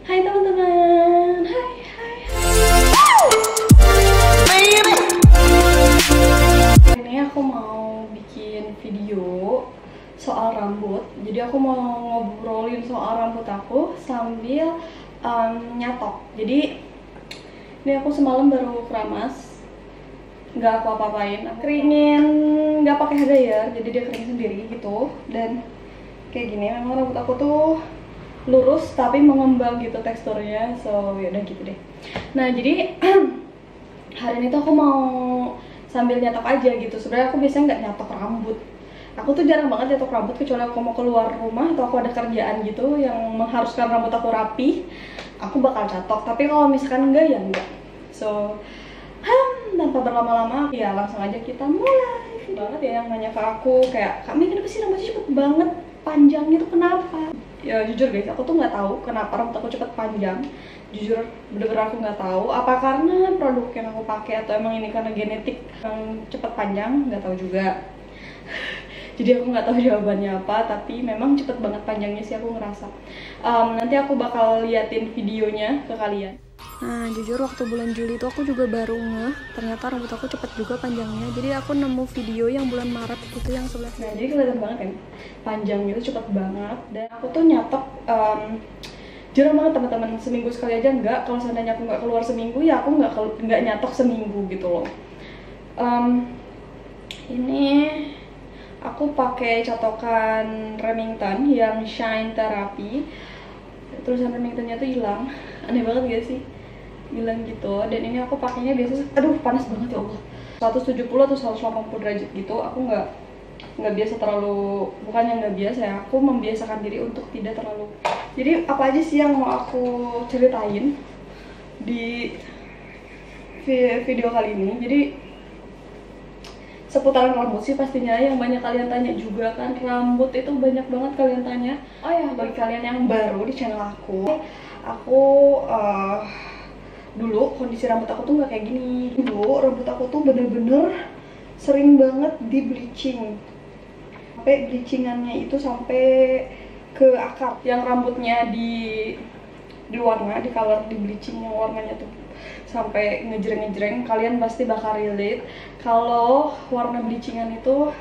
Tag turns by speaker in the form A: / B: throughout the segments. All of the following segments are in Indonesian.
A: Hai teman-teman, hai. Hari ini aku mau bikin video soal rambut. Jadi aku mau ngobrolin soal rambut aku sambil nyatok. Jadi ini aku semalam baru keramas, nggak aku apa-apain. Aku keringin, nggak pakai dryer, jadi dia kering sendiri gitu. Dan kayak gini, memang rambut aku tuh lurus tapi mengembang gitu teksturnya, so yaudah gitu deh. Nah jadi hari ini tuh aku mau sambil nyatok aja gitu. Sebenarnya aku biasanya nggak nyatok rambut. Aku tuh jarang banget nyatok rambut kecuali aku mau keluar rumah atau aku ada kerjaan gitu yang mengharuskan rambut aku rapi. Aku bakal catok. Tapi kalau misalkan enggak ya enggak. So tanpa berlama-lama ya langsung aja kita mulai. Banget ya yang nanya ke aku kayak, "Kami kenapa sih rambutnya cepet banget panjangnya tuh kenapa?" Ya jujur guys, aku tuh nggak tahu kenapa rambut aku cepet panjang. Jujur bener-bener aku nggak tahu. Apa karena produk yang aku pakai atau emang ini karena genetik yang cepet panjang, nggak tahu juga. Jadi aku nggak tahu jawabannya apa, tapi memang cepet banget panjangnya sih aku ngerasa. Nanti aku bakal liatin videonya ke kalian.
B: Nah, jujur waktu bulan Juli itu aku juga baru ngeh ternyata rambut aku cepet juga panjangnya. Jadi aku nemu video yang bulan Maret itu yang 11.
A: Nah, jadi kelihatan banget kan panjangnya itu cepet banget. Dan aku tuh nyatok jarang banget teman-teman, seminggu sekali aja enggak. Kalau seandainya aku nggak keluar seminggu ya aku nggak nyatok seminggu gitu loh. Ini aku pakai catokan Remington yang Shine Therapy. Tulisan Remingtonnya tuh hilang, aneh banget gak sih? Hilang gitu. Dan ini aku pakainya biasa, aduh panas banget ya Allah, 170 atau 180 derajat gitu. Aku nggak biasa terlalu, bukannya nggak biasa ya, aku membiasakan diri untuk tidak terlalu. Jadi apa aja sih yang mau aku ceritain di video kali ini? Jadi seputaran rambut sih pastinya, yang banyak kalian tanya juga kan. Rambut itu banyak banget kalian tanya. Oh ya, bagi kalian yang baru di channel aku dulu kondisi rambut aku tuh nggak kayak gini. Dulu rambut aku tuh bener-bener sering banget di bleaching, sampai bleachingannya itu sampai ke akar. Yang rambutnya di warna, di color, di bleaching yang warnanya tuh sampai ngejreng-ngejreng. Kalian pasti bakal relate kalau warna bleachingan itu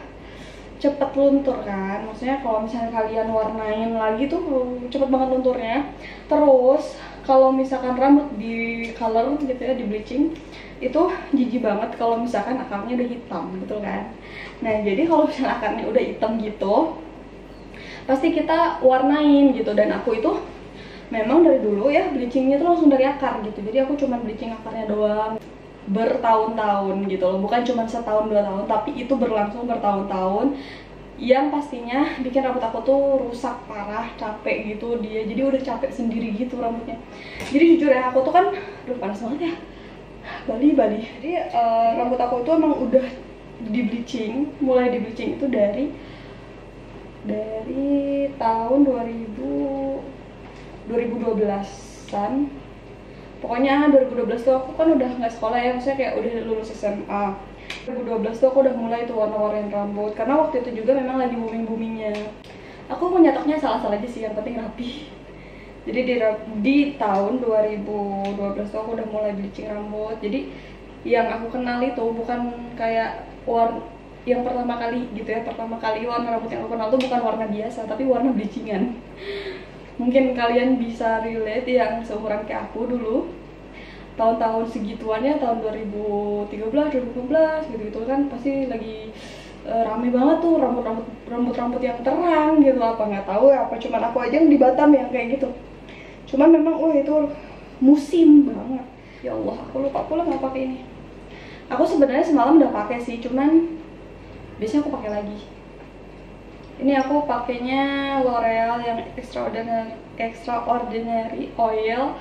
A: cepet luntur kan. Maksudnya kalau misalnya kalian warnain lagi tuh cepet banget lunturnya. Terus kalau misalkan rambut di color gitu ya, di bleaching, itu jijik banget kalau misalkan akarnya udah hitam gitu kan. Nah jadi kalau misalnya akarnya udah hitam gitu pasti kita warnain gitu. Dan aku itu memang dari dulu ya bleachingnya tuh langsung dari akar gitu. Jadi aku cuma bleaching akarnya doang bertahun-tahun gitu loh, bukan cuma setahun 2 tahun, tapi itu berlangsung bertahun-tahun. Yang pastinya bikin rambut aku tuh rusak parah, capek gitu dia. Jadi udah capek sendiri gitu rambutnya. Jadi jujur ya, aku tuh kan aduh panas banget ya, Bali. Jadi rambut aku tuh emang udah di bleaching, mulai di bleaching itu dari tahun 2012-an. Pokoknya 2012 tuh aku kan udah nggak sekolah ya, maksudnya kayak udah lulus SMA. 2012 tuh aku udah mulai tuh warna-warnain rambut, karena waktu itu juga memang lagi booming-boomingnya. Aku mau nyatoknya salah-salah aja sih, yang penting rapi. Jadi di tahun 2012 tuh aku udah mulai bleaching rambut. Jadi yang aku kenal itu bukan kayak yang pertama kali gitu ya, pertama kali warna rambut yang aku kenal tuh bukan warna biasa, tapi warna bleachingan. Mungkin kalian bisa relate yang seumuran kayak aku dulu, tahun-tahun segituannya, tahun 2013, 2015 gitu kan pasti lagi rame banget tuh rambut yang terang gitu. Apa nggak tahu ya, apa cuman aku aja yang di Batam yang kayak gitu. Cuman memang itu musim banget. Ya Allah, aku lupa pula nggak pakai ini. Aku sebenarnya semalam udah pakai sih, cuman biasanya aku pakai lagi. Ini aku pakainya L'Oreal yang extraordinary oil.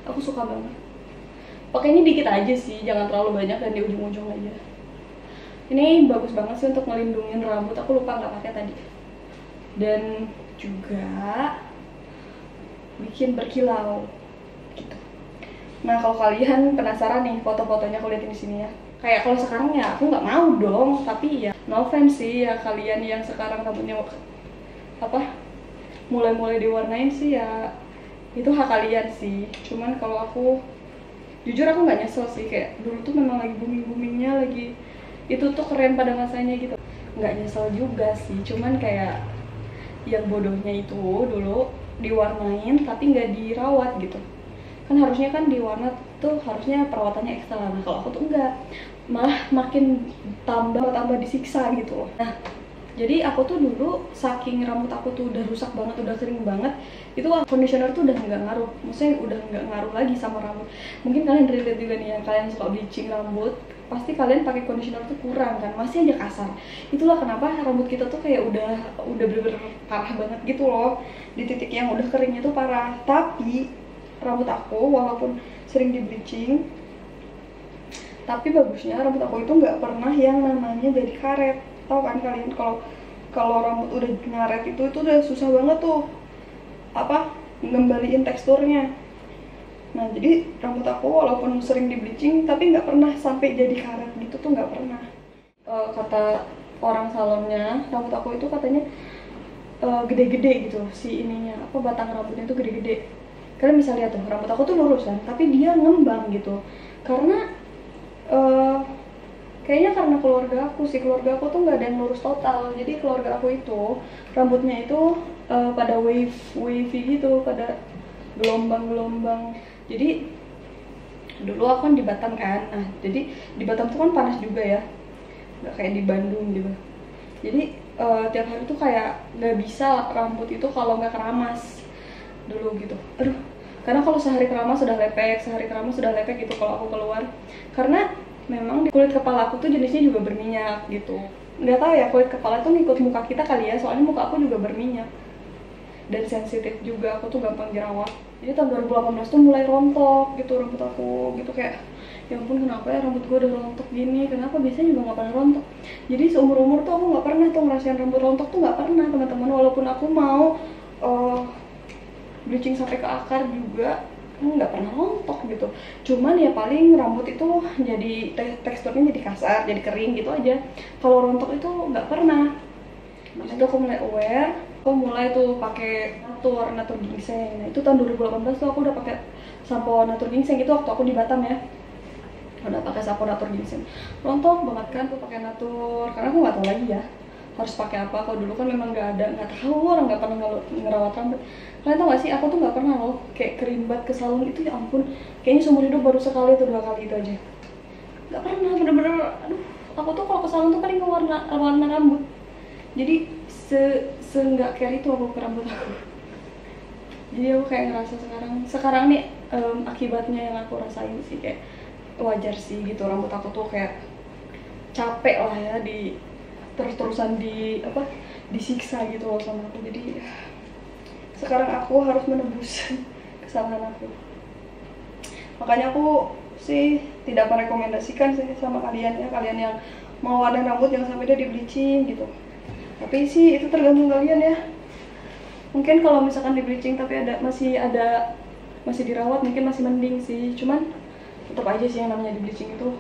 A: Aku suka banget. Pakainya dikit aja sih, jangan terlalu banyak dan di ujung-ujung aja. Ini bagus banget sih untuk ngelindungin rambut. Aku lupa nggak pakai tadi. Dan juga bikin berkilau gitu. Nah kalau kalian penasaran nih foto-fotonya, aku liatin di sini ya. Kayak kalau sekarang ya aku nggak mau dong, tapi ya no offense sih ya kalian yang sekarang rambutnya mulai diwarnain sih ya itu hak kalian sih. Cuman kalau aku jujur aku nggak nyesel sih, kayak dulu tuh memang lagi boomingnya, lagi itu tuh keren pada masanya gitu. Nggak nyesel juga sih, cuman kayak yang bodohnya itu dulu diwarnain tapi nggak dirawat gitu. Kan harusnya kan diwarna tuh harusnya perawatannya ekstra. Nah kalau aku tuh enggak, malah makin tambah disiksa gitu loh. Nah jadi aku tuh dulu saking rambut aku tuh udah rusak banget, udah kering banget, itu conditioner tuh udah nggak ngaruh, maksudnya udah nggak ngaruh lagi sama rambut. Mungkin kalian relate juga nih, yang kalian suka bleaching rambut, pasti kalian pakai conditioner tuh kurang kan, masih aja kasar. Itulah kenapa rambut kita tuh kayak udah bener-bener parah banget gitu loh, di titik yang udah keringnya tuh parah. Tapi rambut aku walaupun sering di bleaching, tapi bagusnya rambut aku itu nggak pernah yang namanya jadi karet. Tahu kan kalian kalau rambut udah ngaret itu udah susah banget tuh ngembaliin teksturnya. Nah jadi rambut aku walaupun sering di bleaching tapi nggak pernah sampai jadi karet gitu tuh, nggak pernah. Kata orang salonnya, rambut aku itu katanya gede-gede gitu si ininya, batang rambutnya tuh gede-gede. Kalian bisa lihat tuh rambut aku tuh lurus kan, tapi dia ngembang gitu karena kayaknya karena keluarga aku tuh nggak ada yang lurus total. Jadi keluarga aku itu rambutnya itu pada wavy gitu, pada gelombang. Jadi dulu aku kan di Batam kan, nah jadi di Batam tuh kan panas juga ya, nggak kayak di Bandung gitu. Jadi tiap hari tuh kayak nggak bisa rambut itu kalau nggak keramas dulu gitu. Aduh, karena kalau sehari keramas sudah lepek gitu kalau aku keluar. Karena memang di kulit kepala aku tuh jenisnya juga berminyak gitu. Nggak tahu ya, kulit kepala tuh ngikut muka kita kali ya, soalnya muka aku juga berminyak dan sensitif juga, aku tuh gampang jerawat. Jadi tahun 2018 tuh mulai rontok gitu rambut aku gitu, kayak ya ampun kenapa ya rambut gue udah rontok gini, kenapa biasanya juga nggak pernah rontok. Jadi seumur-umur tuh aku nggak pernah tuh ngerasain rambut rontok tuh, nggak pernah teman-teman. Walaupun aku mau bleaching sampai ke akar juga nggak pernah rontok gitu. Cuman ya paling rambut itu jadi teksturnya jadi kasar, jadi kering gitu aja. Kalau rontok itu nggak pernah. Makanya itu aku mulai aware, aku mulai tuh pakai natur ginseng. Nah itu tahun 2018 tuh aku udah pakai sampo natur ginseng itu waktu aku di Batam ya. Udah pakai sampo natur ginseng, rontok banget kan tuh pakai natur, karena aku nggak tahu lagi ya harus pakai apa. Kalau dulu kan memang nggak tahu, orang nggak pernah ngerawat rambut. Kalian tau gak sih, aku tuh nggak pernah loh kayak kerimbat ke salon itu, ya ampun, kayaknya seumur hidup baru sekali atau 2 kali itu aja. Nggak pernah, bener-bener, aduh, aku tuh kalau ke salon tuh paling warna rambut. Jadi nggak care itu aku ke rambut aku. Jadi aku kayak ngerasa sekarang nih akibatnya yang aku rasain sih, kayak wajar sih gitu, rambut aku tuh kayak capek lah ya di terus-terusan disiksa gitu loh sama aku. Jadi sekarang aku harus menebus kesalahan aku. Makanya aku sih tidak merekomendasikan sih sama kalian ya, kalian yang mau warna rambut yang sampai dia di bleaching gitu. Tapi sih itu tergantung kalian ya. Mungkin kalau misalkan di bleaching tapi masih dirawat mungkin masih mending sih. Cuman tetap aja sih yang namanya di bleaching itu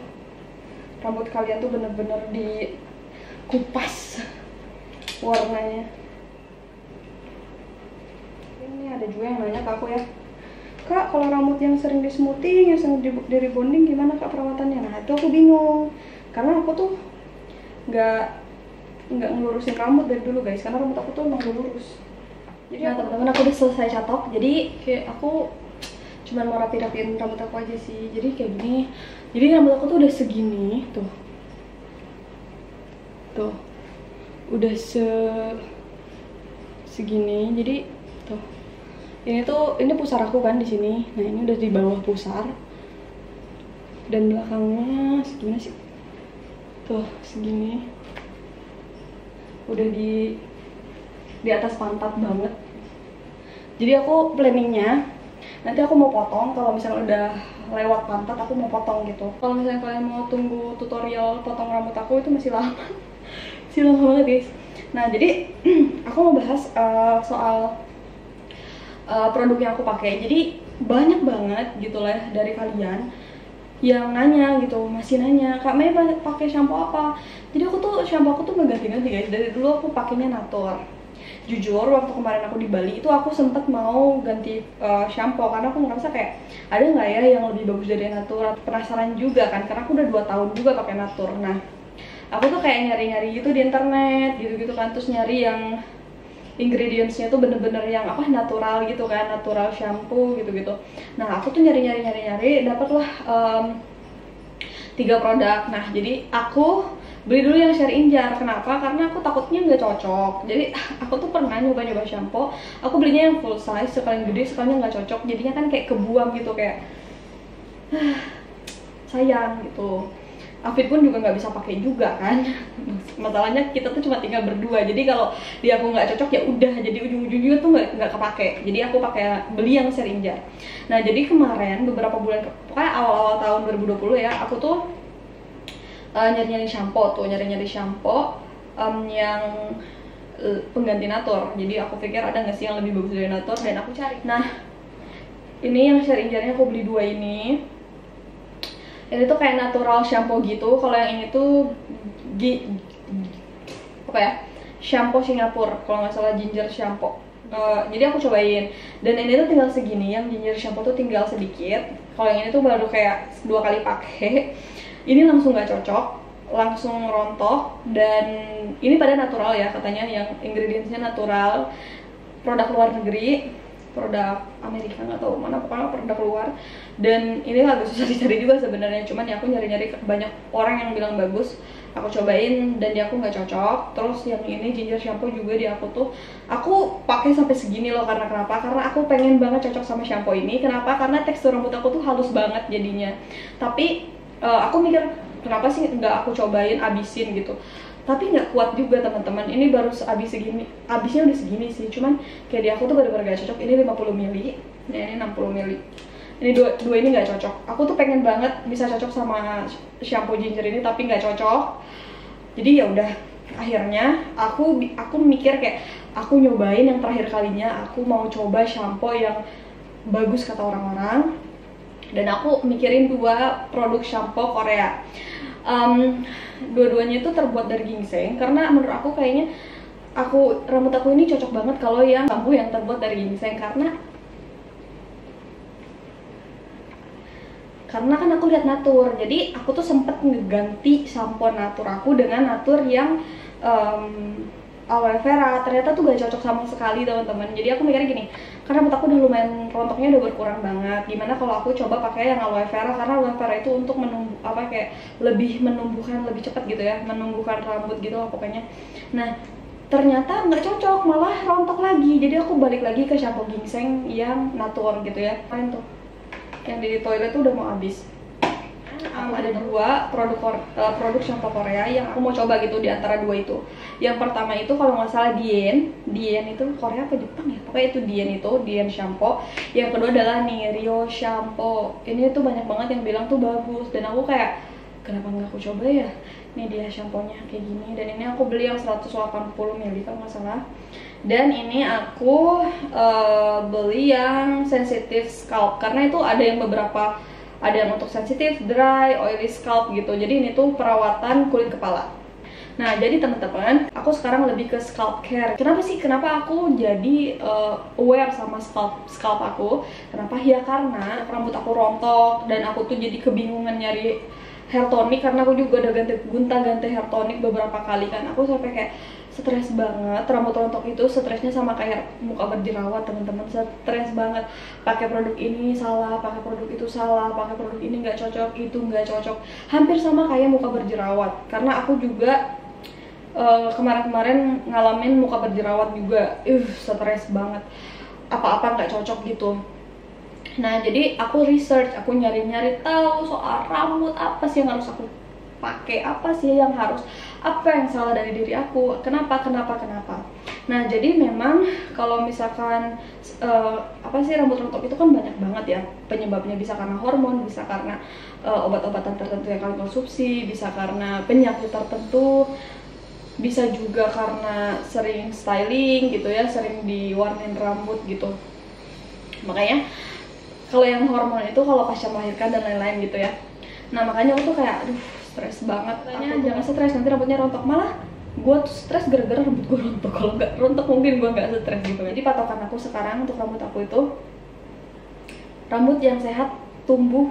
A: rambut kalian tuh bener-bener dikupas warnanya. Ini ada juga yang nanya ke aku ya, Kak, kalau rambut yang sering di smoothing, yang sering di rebonding gimana Kak perawatannya? Nah itu aku bingung, karena aku tuh nggak ngelurusin rambut dari dulu guys, karena rambut aku tuh emang udah lurus. Jadi nah teman-teman, aku udah selesai catok, jadi kayak aku cuman mau rapiin rambut aku aja sih. Jadi kayak gini, jadi rambut aku tuh udah segini tuh udah segini. Jadi tuh ini pusar aku kan di sini. Nah ini udah di bawah pusar dan belakangnya segini sih, tuh segini, udah di atas pantat banget. Jadi aku planningnya nanti aku mau potong, kalau misalnya udah lewat pantat aku mau potong gitu. Kalau misalnya kalian mau tunggu tutorial potong rambut aku itu masih lama masih lama banget guys. Nah jadi aku mau bahas soal produk yang aku pakai. Jadi banyak banget gitu lah dari kalian yang nanya gitu, masih nanya, Kak Mei pakai shampoo apa? Jadi aku tuh shampoo aku tuh nggak ganti-ganti guys. Dari dulu aku pakainya Natur. jujur waktu kemarin aku di Bali itu aku sempet mau ganti shampoo karena aku ngerasa kayak ada nggak ya yang lebih bagus dari Natura. Penasaran juga kan, karena aku udah 2 tahun juga pakai Natura. Nah, aku tuh kayak nyari-nyari gitu di internet gitu-gitu kan, terus nyari yang ingredientsnya tuh bener-bener yang apa natural gitu kan, natural shampoo gitu-gitu. Nah aku tuh nyari dapatlah 3 produk. Nah jadi aku beli dulu yang Share Injar. Kenapa? Karena aku takutnya nggak cocok. Jadi aku tuh pernah nyoba shampoo, aku belinya yang full size, sekalian gede sekalian nggak cocok, jadinya kan kayak kebuang gitu, kayak sayang gitu. Afid pun juga nggak bisa pakai juga kan. Masalahnya kita tuh cuma tinggal berdua, jadi kalau di aku nggak cocok ya udah, jadi ujung-ujungnya tuh nggak kepake. Jadi aku beli yang Share Injar. Nah jadi kemarin beberapa bulan, pokoknya awal-awal tahun 2020 ya, aku tuh nyari-nyari shampoo yang pengganti Natura. Jadi aku pikir ada nggak sih yang lebih bagus dari Natura, dan aku cari. Nah ini yang Share Injarnya aku beli 2 ini. Ini tuh kayak natural shampoo gitu. Kalau yang ini tuh apa ya, shampoo Singapura kalau nggak salah, ginger shampoo. Jadi aku cobain, dan ini tuh tinggal segini. Yang ginger shampoo tuh tinggal sedikit. Kalau yang ini tuh baru kayak 2 kali pakai. Ini langsung nggak cocok, langsung rontok. Dan ini pada natural ya katanya, yang ingredientsnya natural, produk luar negeri, produk Amerika nggak tahu mana, pokoknya produk luar. Dan ini agak susah dicari juga sebenarnya, cuman ya aku nyari-nyari banyak orang yang bilang bagus, aku cobain dan di aku nggak cocok. Terus yang ini ginger shampoo juga di aku tuh aku pakai sampai segini loh. Karena kenapa? Karena aku pengen banget cocok sama shampoo ini. Kenapa? Karena tekstur rambut aku tuh halus banget jadinya. Tapi aku mikir kenapa sih nggak aku cobain abisin gitu, tapi nggak kuat juga teman-teman. Ini baru abis segini, abisnya udah segini sih, cuman kayak di aku tuh bener-bener gak cocok. Ini 50 ml, nah ini 60 ml. Ini dua ini nggak cocok. Aku tuh pengen banget bisa cocok sama shampoo ginger ini, tapi nggak cocok. Jadi ya udah, akhirnya aku mikir kayak aku nyobain yang terakhir kalinya. Aku mau coba shampoo yang bagus kata orang-orang, dan aku mikirin 2 produk shampoo Korea. Dua-duanya itu terbuat dari ginseng, karena menurut aku kayaknya rambut aku ini cocok banget kalau yang shampoo yang terbuat dari ginseng, karena kan aku lihat Natura. Jadi aku tuh sempet ngeganti shampoo Natura aku dengan Natura yang aloe vera. Ternyata tuh gak cocok sama sekali teman-teman. Jadi aku mikirnya gini, karena rambut aku udah lumayan rontoknya udah berkurang banget, gimana kalau aku coba pakai yang aloe vera, karena aloe vera itu untuk kayak lebih menumbuhkan lebih cepat gitu ya, menumbuhkan rambut gitu lah pokoknya. Nah ternyata nggak cocok, malah rontok lagi. Jadi aku balik lagi ke shampoo ginseng yang Natura gitu ya. Kalian tuh yang di toilet tuh udah mau habis. Ada 2 produk shampoo Korea yang aku mau coba gitu di antara 2 itu. Yang pertama itu kalau nggak salah Dien itu Korea apa Jepang ya, pokoknya itu Dien shampoo. Yang kedua adalah nih Rio shampoo. Ini tuh banyak banget yang bilang tuh bagus, dan aku kayak kenapa nggak aku coba ya. Ini dia shampoo-nya kayak gini, dan ini aku beli yang 180 ml kalau nggak salah. Dan ini aku beli yang sensitive scalp, karena itu ada yang untuk sensitif, dry, oily scalp gitu. Jadi ini tuh perawatan kulit kepala. Nah jadi teman-teman, aku sekarang lebih ke scalp care. Kenapa aku jadi aware sama scalp aku? Kenapa? Ya karena rambut aku rontok, dan aku tuh jadi kebingungan nyari hair tonic, karena aku juga udah ganti hair tonic beberapa kali kan. Aku sampai kayak stres banget. Rambut rontok itu stresnya sama kayak muka berjerawat teman-teman, stres banget. Pakai produk ini salah, pakai produk itu salah, pakai produk ini nggak cocok, itu nggak cocok, hampir sama kayak muka berjerawat. Karena aku juga kemarin-kemarin ngalamin muka berjerawat juga, stres banget, apa-apa nggak cocok gitu. Nah jadi aku research, aku nyari-nyari tahu soal rambut, apa sih yang harus aku pakai, apa yang salah dari diri aku, kenapa. Nah jadi memang kalau misalkan rambut rontok itu kan banyak banget ya penyebabnya. Bisa karena hormon, bisa karena obat-obatan tertentu yang kalian konsumsi, bisa karena penyakit tertentu, bisa juga karena sering styling gitu ya, sering diwarnain rambut gitu. Makanya kalau yang hormon itu kalau pasca melahirkan dan lain-lain gitu ya. Nah makanya aku tuh kayak aduh stres banget. Makanya jangan stres, nanti rambutnya rontok. Malah gue tuh stres gara-gara rambut gue rontok. Kalau nggak rontok mungkin gue nggak stres gitu. Jadi patokan aku sekarang untuk rambut aku itu rambut yang sehat tumbuh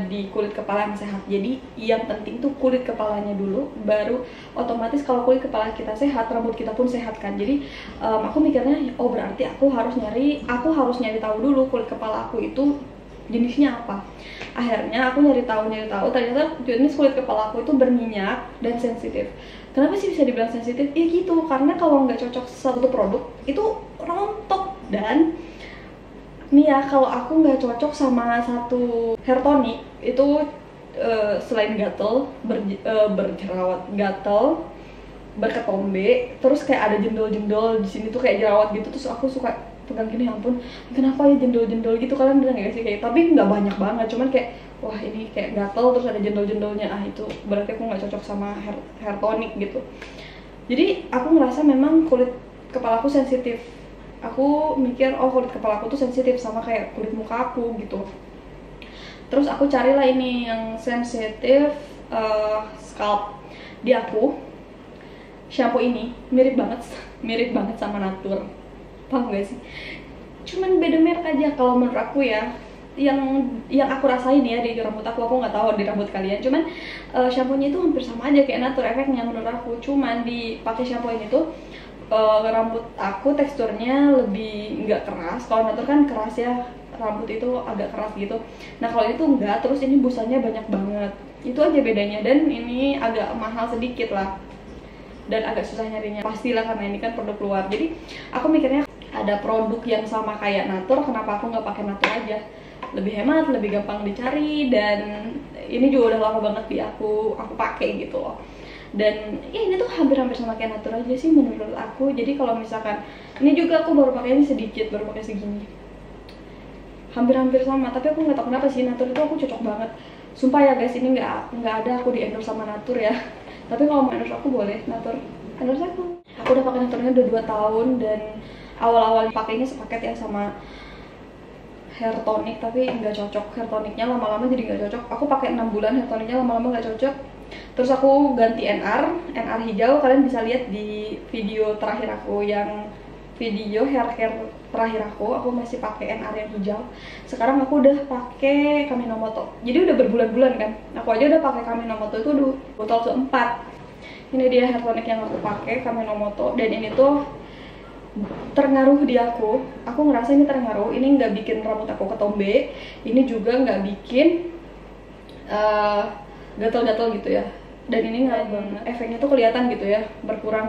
A: di kulit kepala yang sehat. Jadi yang penting tuh kulit kepalanya dulu, baru otomatis kalau kulit kepala kita sehat, rambut kita pun sehat kan. Jadi aku mikirnya, oh berarti aku harus nyari tahu dulu kulit kepala aku itu jenisnya apa. Akhirnya aku nyari tahu, ternyata jenis kulit kepala aku itu berminyak dan sensitif. Kenapa sih bisa dibilang sensitif? Ya gitu, karena kalau nggak cocok satu produk itu rontok. Dan nih ya, kalau aku nggak cocok sama satu hair tonic itu selain gatel, berjerawat, gatel, berketombe, terus kayak ada jendol-jendol di sini tuh kayak jerawat gitu. Terus aku suka pegang gini, ya ampun kenapa ya jendol-jendol gitu, kalian bilang nggak sih? Kayak tapi nggak banyak banget, cuman kayak wah ini kayak gatel terus ada jendol-jendolnya, itu berarti aku nggak cocok sama hair tonic gitu. Jadi aku ngerasa memang kulit kepala aku sensitif. Aku mikir oh kulit kepala aku tuh sensitif sama kayak kulit muka aku gitu. Terus aku carilah ini yang sensitif scalp. Di aku shampoo ini mirip banget sama Natur, paham gak sih? Cuman beda merek aja kalau menurut aku ya. Yang aku rasain ya di rambut aku nggak tahu di rambut kalian, cuman shampoo-nya itu hampir sama aja kayak Natur efeknya menurut aku. Cuman dipakai shampoo ini tuh rambut aku teksturnya lebih nggak keras. Kalau Natur kan keras ya, rambut itu agak keras gitu. Nah kalau itu enggak, terus ini busanya banyak banget, itu aja bedanya. Dan ini agak mahal sedikit lah, dan agak susah nyarinya pastilah karena ini kan produk luar. Jadi aku mikirnya ada produk yang sama kayak Natur, kenapa aku nggak pakai Natur aja? Lebih hemat, lebih gampang dicari, dan ini juga udah lama banget di aku pakai gitu loh. Dan ya ini tuh hampir-hampir sama kayak Natur aja sih menurut aku. Jadi kalau misalkan ini juga aku baru pakai ini sedikit, baru pakai segini, hampir-hampir sama. Tapi aku nggak tahu kenapa sih Natur itu aku cocok banget. Sumpah ya guys, ini nggak ada aku di endorse sama Natur ya. Tapi kalau mau endorse aku boleh, Natur endorse aku. Aku udah pakai Naturnya udah 2 tahun, dan awal-awal pakainya sepaket ya sama hair tonic, tapi nggak cocok. Hair tonicnya lama-lama jadi nggak cocok. Aku pakai 6 bulan hair tonicnya lama-lama nggak cocok. Terus aku ganti NR hijau. Kalian bisa lihat di video terakhir aku, yang video hair terakhir aku masih pakai NR yang hijau. Sekarang aku udah pakai Kaminomoto. Jadi udah berbulan-bulan kan. Aku aja udah pakai Kaminomoto itu udah botol keempat. Ini dia hair tonic yang aku pakai, Kaminomoto, dan ini tuh terngaruh di aku. Aku ngerasa ini terngaruh. Ini nggak bikin rambut aku ketombe. Ini juga nggak bikin gatal-gatal gitu ya. Dan ini nggak banget, efeknya tuh kelihatan gitu ya, berkurang.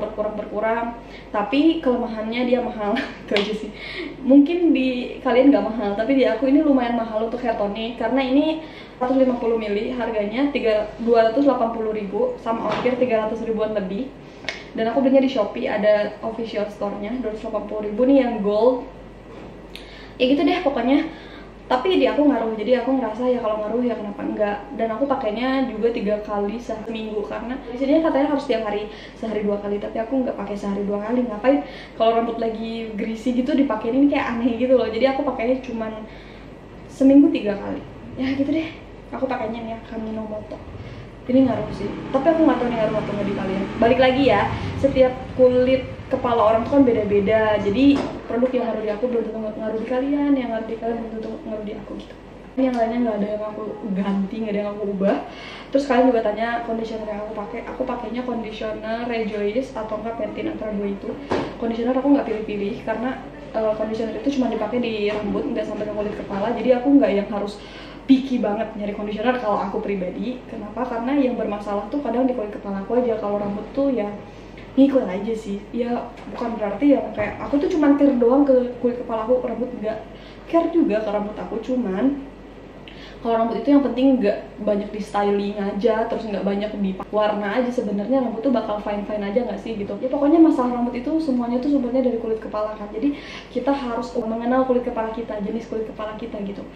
A: Tapi kelemahannya dia mahal. Itu aja sih. Mungkin di kalian nggak mahal, tapi di aku ini lumayan mahal untuk hair tonic, karena ini 150 ml harganya 280.000 sama ongkir 300 ribuan lebih. Dan aku belinya di Shopee, ada official store-nya, 280.000 nih yang gold. Ya gitu deh pokoknya. Tapi di aku ngaruh, jadi aku ngerasa ya kalau ngaruh ya kenapa enggak. Dan aku pakainya juga 3 kali seminggu, karena di sini katanya harus tiap hari, sehari 2 kali. Tapi aku nggak pakai sehari 2 kali. Ngapain kalau rambut lagi greasy gitu dipakein, ini kayak aneh gitu loh. Jadi aku pakainya cuman seminggu 3 kali. Ya gitu deh. Aku pakainya nih ya, Kaminomoto. Ini ngaruh sih, tapi aku nggak tahu nih ngaruh atau nggak di kalian. Balik lagi ya, setiap kulit kepala orang tuh kan beda-beda. Jadi produk yang ngaruh di aku belum tentu ngaruh di kalian, yang ngaruh di kalian belum tentu ngaruh di aku gitu. Ini yang lainnya nggak ada yang aku ganti, nggak ada yang aku ubah. Terus kalian juga tanya conditioner yang aku pakai. Aku pakainya conditioner Rejoice atau enggak Pantene, antara dua itu. Conditioner aku nggak pilih-pilih, karena conditioner itu cuma dipakai di rambut, nggak sampai ke kulit kepala. Jadi aku nggak yang harus picky banget nyari conditioner kalau aku pribadi. Kenapa? Karena yang bermasalah tuh kadang di kulit kepala aku aja. Kalau rambut tuh ya ngikut aja sih. Ya bukan berarti yang kayak aku tuh cuman care doang ke kulit kepala aku, rambut enggak care juga ke rambut aku. Cuman kalau rambut itu yang penting nggak banyak di styling aja, terus nggak banyak di warna aja. Sebenarnya rambut tuh bakal fine aja nggak sih gitu. Ya pokoknya masalah rambut itu semuanya tuh sumbernya dari kulit kepala kan. Jadi kita harus mengenal kulit kepala kita, jenis kulit kepala kita gitu.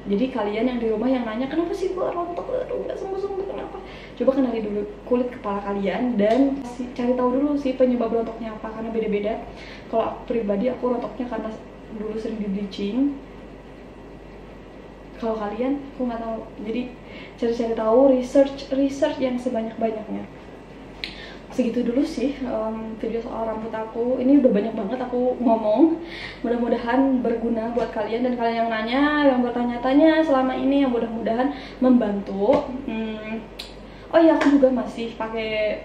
A: Jadi kalian yang di rumah yang nanya kenapa sih gua rontok, aduh nggak sembuh kenapa? Coba kenali dulu kulit kepala kalian dan cari tahu dulu sih penyebab rontoknya apa, karena beda-beda. Kalau aku pribadi, aku rontoknya karena dulu sering di bleaching. Kalau kalian, aku nggak tahu. Jadi cari-cari tahu, research yang sebanyak-banyaknya. segitu dulu sih video soal rambut aku. Ini udah banyak banget aku ngomong. Mudah-mudahan berguna buat kalian dan kalian yang nanya, yang bertanya-tanya selama ini, yang mudah-mudahan membantu. Oh iya, aku juga masih pakai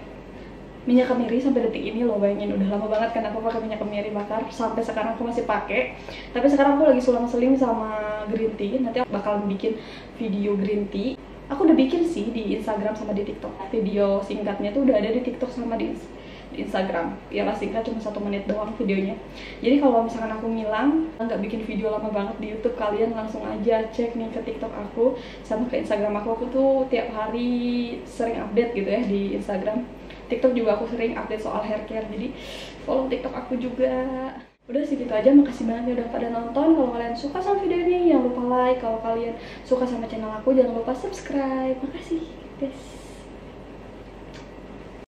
A: minyak kemiri sampai detik ini loh. Bayangin, udah lama banget kan aku pakai minyak kemiri bakar, sampai sekarang aku masih pakai. Tapi sekarang aku lagi selang-seling sama green tea. Nanti aku bakal bikin video green tea. Aku udah bikin sih di Instagram sama di TikTok. Video singkatnya tuh udah ada di TikTok sama di Instagram. Yalah, singkat cuma 1 menit doang videonya. Jadi kalau misalkan aku ngilang, nggak bikin video lama banget di YouTube, kalian langsung aja cek nih ke TikTok aku sama ke Instagram aku. Aku tuh tiap hari sering update gitu ya di Instagram. TikTok juga aku sering update soal hair care. Jadi follow TikTok aku juga. Udah segitu aja, makasih banget ya udah pada nonton. Kalau kalian suka sama video ini, jangan lupa like. Kalau kalian suka sama channel aku, jangan lupa subscribe. Makasih guys.